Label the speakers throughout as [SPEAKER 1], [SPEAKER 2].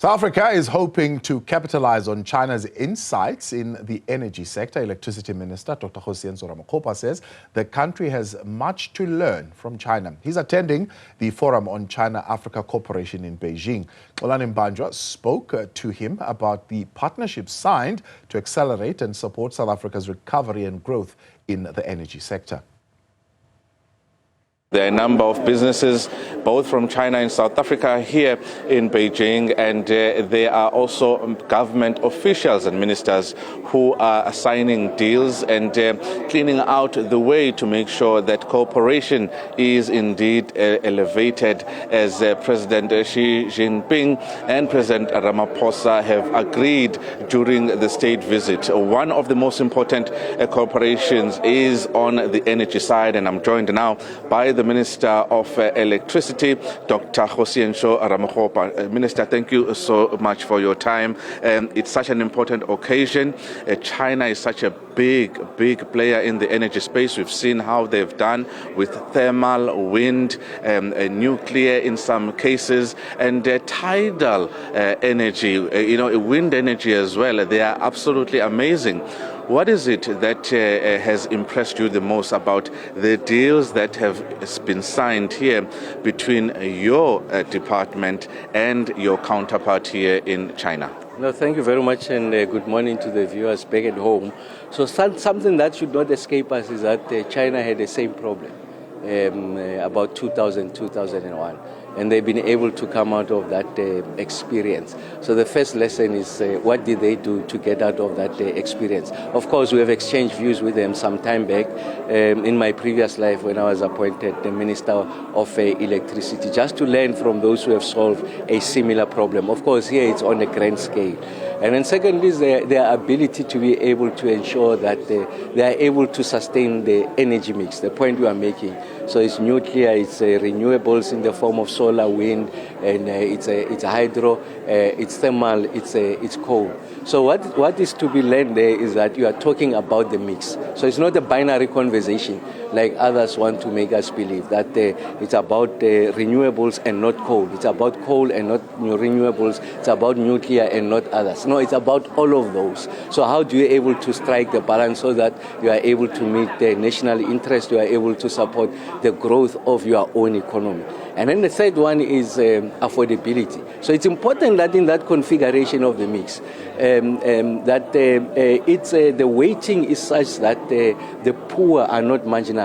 [SPEAKER 1] South Africa is hoping to capitalize on China's insights in the energy sector. Electricity Minister Dr Kgosientsho Ramokgopa says the country has much to learn from China. He's attending the Forum on China-Africa Cooperation in Beijing. Xolani Mbanjwa spoke to him about the partnership signed to accelerate and support South Africa's recovery and growth in the energy sector.
[SPEAKER 2] There are a number of businesses, both from China and South Africa, here in Beijing, and there are also government officials and ministers who are signing deals and cleaning out the way to make sure that cooperation is indeed elevated, as President Xi Jinping and President Ramaphosa have agreed during the state visit. One of the most important cooperations is on the energy side, and I'm joined now by the Minister of Electricity, Dr Kgosientsho Ramokgopa. Minister, thank you so much for your time. It's such an important occasion. China is such a big player in the energy space. We've seen how they've done with thermal, wind, nuclear in some cases, and tidal energy, wind energy as well. They are absolutely amazing. What is it that has impressed you the most about the deals that have been signed here between your department and your counterpart here in China?
[SPEAKER 3] No, thank you very much, and good morning to the viewers back at home. So something that should not escape us is that China had the same problem about 2000, 2001. And they've been able to come out of that experience. So the first lesson is what did they do to get out of that experience? Of course, we have exchanged views with them some time back in my previous life when I was appointed the Minister of Electricity, just to learn from those who have solved a similar problem. Of course, here it's on a grand scale. And then secondly is their ability to be able to ensure that they are able to sustain the energy mix, the point we are making. So it's nuclear, it's renewables in the form of solar, wind, and it's hydro, it's thermal, it's coal. So what is to be learned there is that you are talking about the mix. So it's not a binary conversation like others want to make us believe, that it's about renewables and not coal. It's about coal and not renewables. It's about nuclear and not others. No, it's about all of those. So how do you able to strike the balance so that you are able to meet the national interest, you are able to support the growth of your own economy? And then the third one is affordability. So it's important that in that configuration of the mix, that the weighting is such that the poor are not marginalized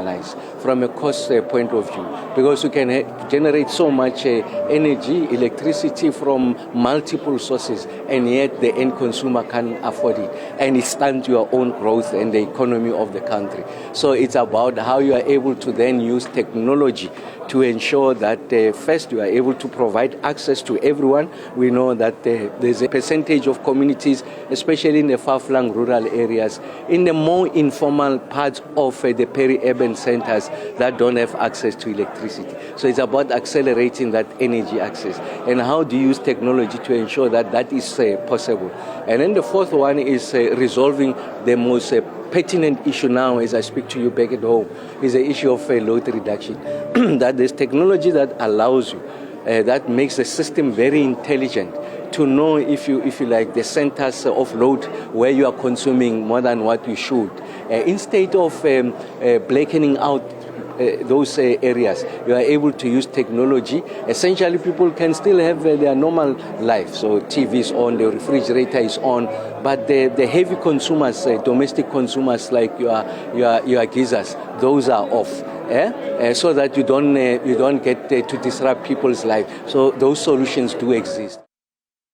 [SPEAKER 3] from a cost point of view, because you can generate so much energy, electricity from multiple sources, and yet the end consumer can't afford it, and it stunts your own growth and the economy of the country. So it's about how you are able to then use technology to ensure that first you are able to provide access to everyone. We know that there's a percentage of communities, especially in the far-flung rural areas, in the more informal parts of the peri-urban centers that don't have access to electricity. So it's about accelerating that energy access. And how do you use technology to ensure that that is possible? And then the fourth one is resolving the most pertinent issue now, as I speak to you back at home, is the issue of load reduction. That there's technology that allows you, that makes the system very intelligent, to know if you like the centers of load where you are consuming more than what you should. Instead of blackening out those areas, you are able to use technology. Essentially, people can still have their normal life. So TV is on, the refrigerator is on, but the heavy consumers, domestic consumers like your geysers, those are off. So that you don't get to disrupt people's life. So those solutions do exist.